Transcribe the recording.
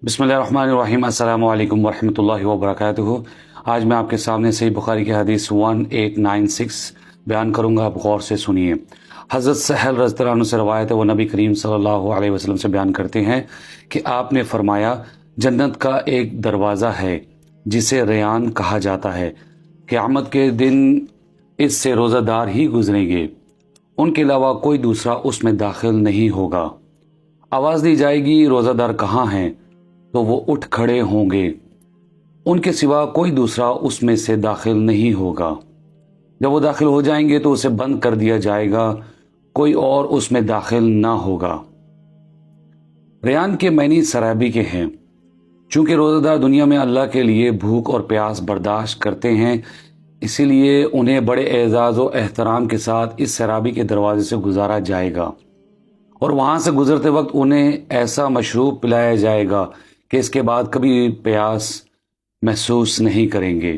बिस्मिल्लाहिर्रहमानिर्रहीम। अस्सलाम वालेकुम वरहमतुल्लाहि वबरकातुहू। आज मैं आपके सामने सही बुखारी की हदीस 1896 बयान करूंगा, आप गौर से सुनिए। हज़रत सहल रज़ियल्लाहु अन्हु से रवायत है, वो नबी करीम सल्लल्लाहु अलैहि वसल्लम से बयान करते हैं कि आपने फरमाया, जन्नत का एक दरवाज़ा है जिसे रेयान कहा जाता है। क़यामत के दिन इससे रोज़ादार ही गुजरेंगे, उनके अलावा कोई दूसरा उसमें दाखिल नहीं होगा। आवाज़ दी जाएगी, रोज़ादार कहाँ हैं? तो वो उठ खड़े होंगे, उनके सिवा कोई दूसरा उसमें से दाखिल नहीं होगा। जब वो दाखिल हो जाएंगे तो उसे बंद कर दिया जाएगा, कोई और उसमें दाखिल ना होगा। रेयान के मैनी सराबी के हैं। चूंकि रोज़ादार दुनिया में अल्लाह के लिए भूख और प्यास बर्दाश्त करते हैं, इसीलिए उन्हें बड़े एजाज़ व एहतराम के साथ इस सराबी के दरवाजे से गुजारा जाएगा और वहाँ से गुजरते वक्त उन्हें ऐसा मशरूब पिलाया जाएगा कि इसके बाद कभी प्यास महसूस नहीं करेंगे।